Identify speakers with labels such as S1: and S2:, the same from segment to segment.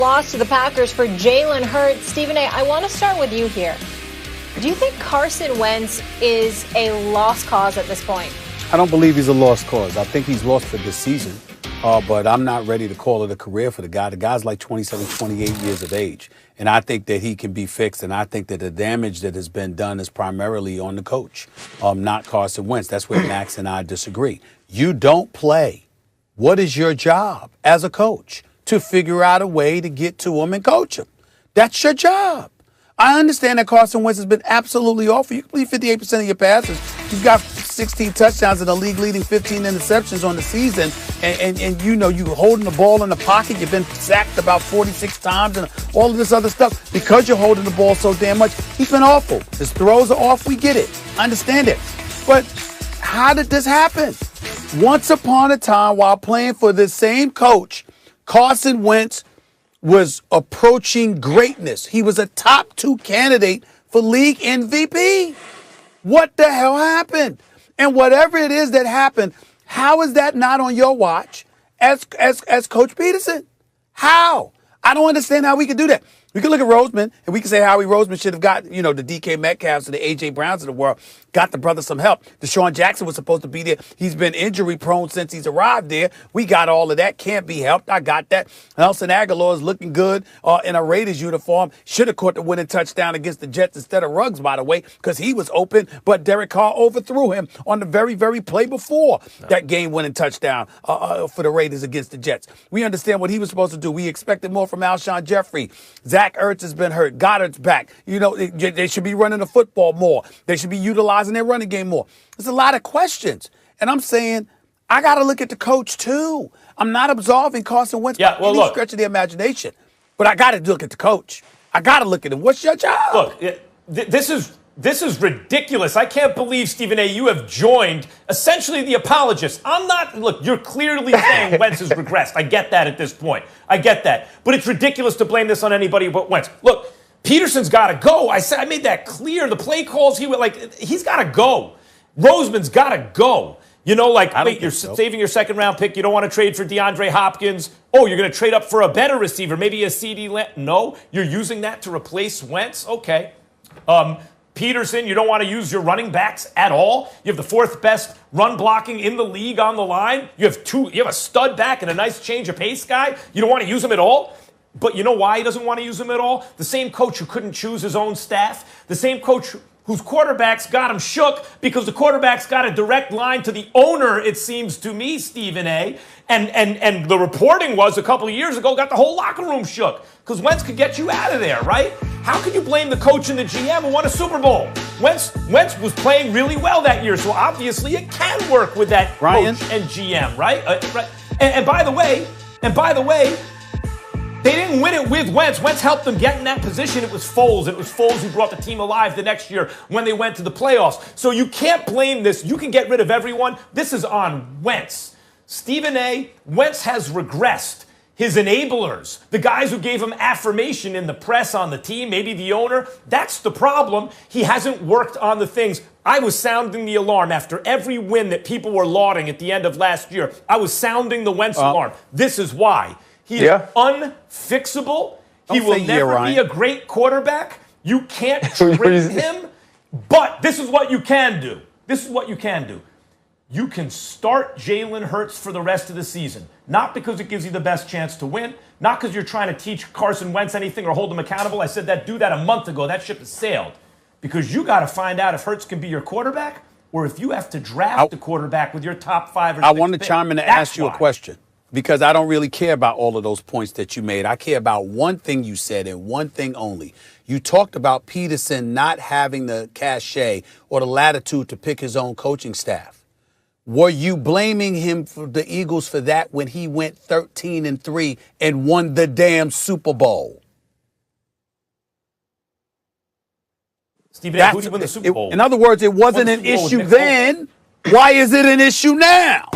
S1: Loss to the Packers for Jalen Hurts. Stephen A., I want to start with you here. Do you think Carson Wentz is a lost cause at this point?
S2: I don't believe he's a lost cause. I think he's lost for this season, but I'm not ready to call it a career for the guy. The guy's like 27, 28 years of age, and I think that he can be fixed, and I think that the damage that has been done is primarily on the coach, not Carson Wentz. That's where Max and I disagree. You don't play. What is your job as a coach? To figure out a way to get to him and coach him. That's your job. I understand that Carson Wentz has been absolutely awful. You complete 58% of your passes. You've got 16 touchdowns in the league, leading 15 interceptions on the season. And you know, you holding the ball in the pocket. You've been sacked about 46 times and all of this other stuff. Because you're holding the ball so damn much, he's been awful. His throws are off. We get it. I understand it. But how did this happen? Once upon a time, while playing for the same coach, Carson Wentz was approaching greatness. He was a top 2 candidate for league MVP. What the hell happened? And whatever it is that happened, how is that not on your watch as Coach Peterson? How? I don't understand how we could do that. We could look at Roseman, and we can say Howie Roseman should have got, the DK Metcalfs and the A.J. Browns of the world, got the brother some help. Deshaun Jackson was supposed to be there. He's been injury-prone since he's arrived there. We got all of that. Can't be helped. I got that. Nelson Aguilar is looking good in a Raiders uniform. Should have caught the winning touchdown against the Jets instead of Ruggs, by the way, because he was open, but Derek Carr overthrew him on the very, very play before that game-winning touchdown for the Raiders against the Jets. We understand what he was supposed to do. We expected more from Alshon Jeffrey. Zach Ertz has been hurt. Goddard's back. They should be running the football more. They should be utilizing their running game more. There's a lot of questions. And I'm saying, I got to look at the coach, too. I'm not absolving Carson Wentz by any stretch of the imagination. But I got to look at the coach. I got to look at him. What's your job?
S3: Look, this is ridiculous. I can't believe, Stephen A., you have joined essentially the apologists. Look, you're clearly saying Wentz has regressed. I get that at this point. I get that. But it's ridiculous to blame this on anybody but Wentz. Look, Peterson's got to go. I made that clear. The play calls, he's got to go. Roseman's got to go. You're saving your second-round pick. You don't want to trade for DeAndre Hopkins. Oh, you're going to trade up for a better receiver, maybe a CD Lamb. No, you're using that to replace Wentz? Okay. Peterson, you don't want to use your running backs at all. You have the 4th best run blocking in the league on the line. You have a stud back and a nice change of pace guy. You don't want to use him at all. But you know why he doesn't want to use him at all? The same coach who couldn't choose his own staff, the same coach whose quarterbacks got him shook because the quarterbacks got a direct line to the owner, it seems to me, Stephen A. And the reporting was a couple of years ago got the whole locker room shook because Wentz could get you out of there, right? How can you blame the coach and the GM who won a Super Bowl? Wentz was playing really well that year, so obviously it can work with that coach and GM, right? And by the way, they didn't win it with Wentz. Wentz helped them get in that position. It was Foles. It was Foles who brought the team alive the next year when they went to the playoffs. So you can't blame this. You can get rid of everyone. This is on Wentz. Stephen A., Wentz has regressed. His enablers, the guys who gave him affirmation in the press on the team, maybe the owner, that's the problem. He hasn't worked on the things. I was sounding the alarm after every win that people were lauding at the end of last year. I was sounding the Wentz alarm. This is why. He is unfixable. He will never be a great quarterback. You can't trade him. But this is what you can do. You can start Jalen Hurts for the rest of the season. Not because it gives you the best chance to win. Not because you're trying to teach Carson Wentz anything or hold him accountable. I said do that a month ago. That ship has sailed. Because you got to find out if Hurts can be your quarterback or if you have to draft a quarterback with your top 5 or 6
S2: I want to chime in and ask you a question. Because I don't really care about all of those points that you made. I care about one thing you said and one thing only. You talked about Peterson not having the cachet or the latitude to pick his own coaching staff. Were you blaming him for the Eagles for that when he went 13-3 and won the damn Super Bowl?
S3: Stephen, who did you win the Super Bowl?
S2: In other words, it wasn't an issue then. Why is it an issue now?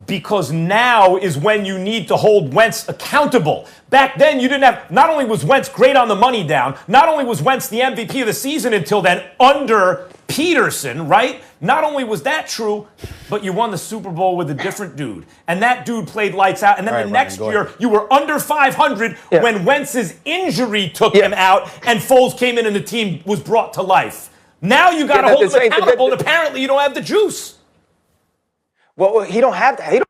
S3: Because now is when you need to hold Wentz accountable. Back then, you didn't have, not only was Wentz great on the money down, not only was Wentz the MVP of the season until then, under Peterson, right? Not only was that true, but you won the Super Bowl with a different dude. And that dude played lights out. And then the next year, you were under 500 when Wentz's injury took him out and Foles came in and the team was brought to life. Now you got to hold him accountable, and apparently you don't have the juice.
S4: Well, he don't have to.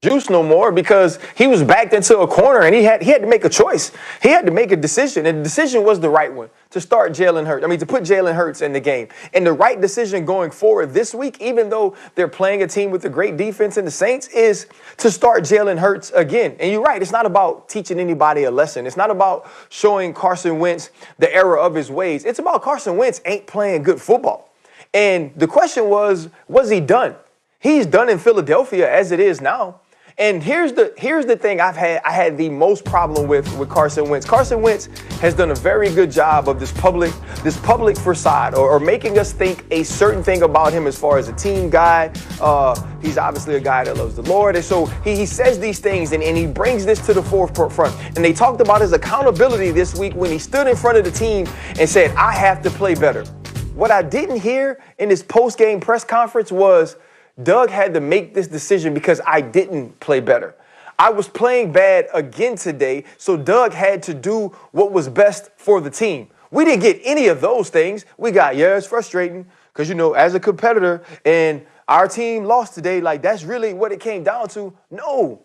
S4: Juice no more because he was backed into a corner and he had to make a choice. He had to make a decision, and the decision was the right one to start Jalen Hurts. To put Jalen Hurts in the game. And the right decision going forward this week, even though they're playing a team with a great defense in the Saints, is to start Jalen Hurts again. And you're right, it's not about teaching anybody a lesson. It's not about showing Carson Wentz the error of his ways. It's about Carson Wentz ain't playing good football. And the question was he done? He's done in Philadelphia as it is now. And here's the thing I had the most problem with Carson Wentz. Carson Wentz has done a very good job of this public facade or making us think a certain thing about him as far as a team guy. He's obviously a guy that loves the Lord. And so he says these things and he brings this to the forefront. And they talked about his accountability this week when he stood in front of the team and said, I have to play better. What I didn't hear in his post-game press conference was, Doug had to make this decision because I didn't play better. I was playing bad again today, so Doug had to do what was best for the team. We didn't get any of those things. We got, it's frustrating because, as a competitor and our team lost today, that's really what it came down to. No,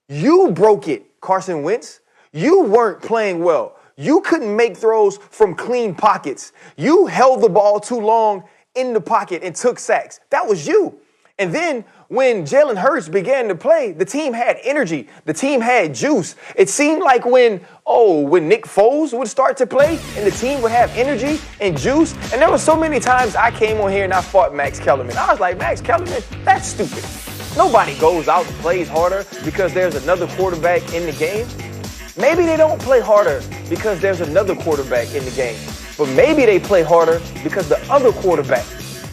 S4: you broke it, Carson Wentz. You weren't playing well. You couldn't make throws from clean pockets. You held the ball too long in the pocket and took sacks. That was you. And then when Jalen Hurts began to play, the team had energy. The team had juice. It seemed like when Nick Foles would start to play and the team would have energy and juice. And there were so many times I came on here and I fought Max Kellerman. I was like, Max Kellerman, that's stupid. Nobody goes out and plays harder because there's another quarterback in the game. Maybe they don't play harder because there's another quarterback in the game. But maybe they play harder because the other quarterback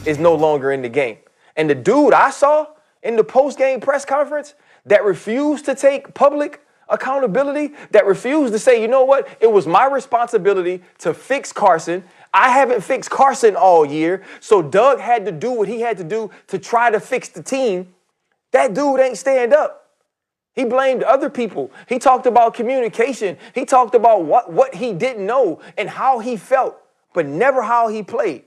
S4: is no longer in the game. And the dude I saw in the post-game press conference that refused to take public accountability, that refused to say, you know what, it was my responsibility to fix Carson. I haven't fixed Carson all year, so Doug had to do what he had to do to try to fix the team. That dude ain't stand up. He blamed other people. He talked about communication. He talked about what he didn't know and how he felt, but never how he played.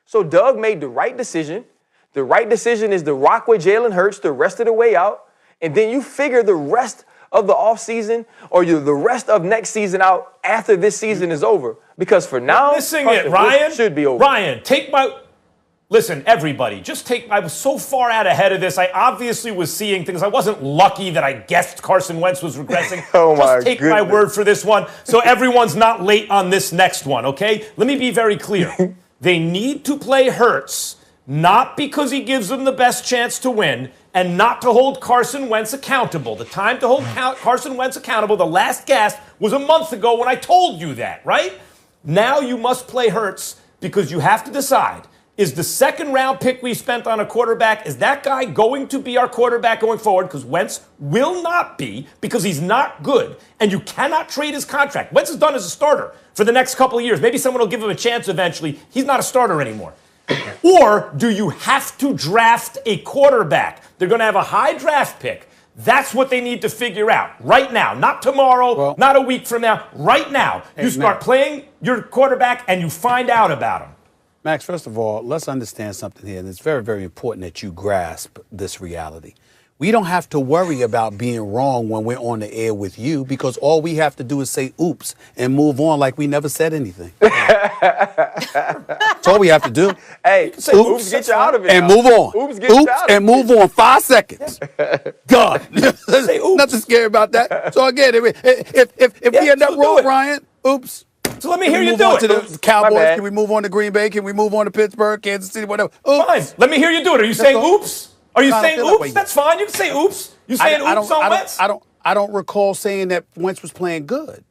S4: So Doug made the right decision. The right decision is to rock with Jalen Hurts the rest of the way out, and then you figure the rest of the offseason or the rest of next season out after this season is over. Because for now,
S3: Ryan
S4: should be over.
S3: Ryan, listen, everybody, I was so far out ahead of this. I obviously was seeing things. I wasn't lucky that I guessed Carson Wentz was regressing. Just take my word for this one so everyone's not late on this next one, okay? Let me be very clear. They need to play Hurts. Not because he gives them the best chance to win, and not to hold Carson Wentz accountable. The time to hold Carson Wentz accountable, the last gasp, was a month ago when I told you that, right? Now you must play Hurts because you have to decide, is the second-round pick we spent on a quarterback, is that guy going to be our quarterback going forward? Because Wentz will not be, because he's not good, and you cannot trade his contract. Wentz is done as a starter for the next couple of years. Maybe someone will give him a chance eventually. He's not a starter anymore. Or do you have to draft a quarterback? They're going to have a high draft pick. That's what they need to figure out right now. Not tomorrow, not a week from now. Right now, you start playing your quarterback and you find out about him.
S2: Max, first of all, let's understand something here. And it's very, very important that you grasp this reality. We don't have to worry about being wrong when we're on the air with you because all we have to do is say oops and move on like we never said anything. That's all we have to do.
S4: Hey, say oops, get you out of it.
S2: And
S4: now.
S2: Move on.
S4: Oops, get you out of
S2: and
S4: it.
S2: Move on. 5 seconds. God. Say oops. Nothing scary about that. So again, if we end up wrong, Ryan, oops.
S3: So let me hear you do it.
S2: To the Cowboys. Can we move on to Green Bay? Can we move on to Pittsburgh, Kansas City, whatever? Oops.
S3: Fine. Let me hear you do it. Are you saying oops? Are you saying oops? That's fine. You can say oops. You saying oops on Wentz?
S2: I don't recall saying that Wentz was playing good.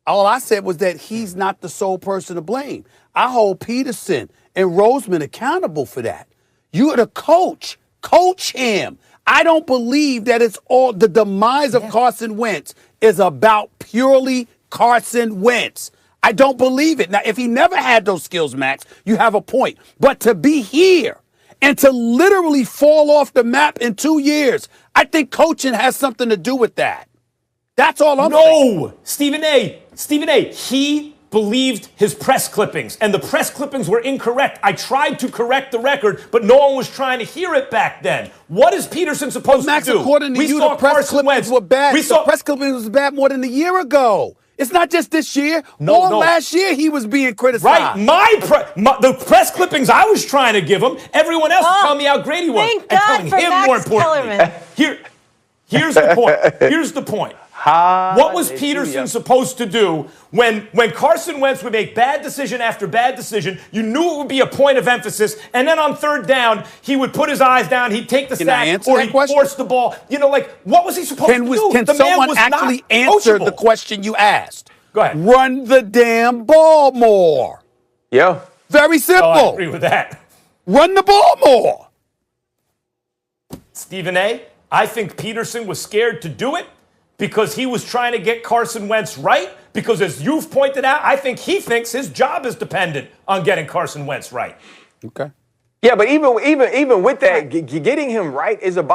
S2: All I said was that he's not the sole person to blame. I hold Peterson and Roseman accountable for that. You are the coach. Coach him. I don't believe that it's all the demise of Carson Wentz is about purely Carson Wentz. I don't believe it. Now, if he never had those skills, Max, you have a point. But to be here and to literally fall off the map in 2 years, I think coaching has something to do with that. That's all I'm saying.
S3: No, Stephen A., he believed his press clippings, and the press clippings were incorrect. I tried to correct the record, but no one was trying to hear it back then. What is Peterson supposed
S2: Max,
S3: to do?
S2: according to you, the press clippings were bad. The press clippings was bad more than a year ago. It's not just this year. No. Last year he was being criticized.
S3: Right. The press clippings I was trying to give him, everyone else was telling me how great he was.
S1: Thank God for
S3: him
S1: Max
S3: more importantly. Here's the point. Here's the point. What was Peterson supposed to do when Carson Wentz would make bad decision after bad decision? You knew it would be a point of emphasis, and then on third down, he would put his eyes down, he'd take the sack, or he'd force the ball. What was he supposed to do?
S2: Can someone actually answer the question you asked?
S3: Go ahead.
S2: Run the damn ball more.
S4: Yeah.
S2: Very simple.
S3: I agree with that.
S2: Run the ball more.
S3: Stephen A., I think Peterson was scared to do it because he was trying to get Carson Wentz right. Because as you've pointed out, I think he thinks his job is dependent on getting Carson Wentz right.
S2: Okay.
S4: Yeah, but even with that, getting him right is about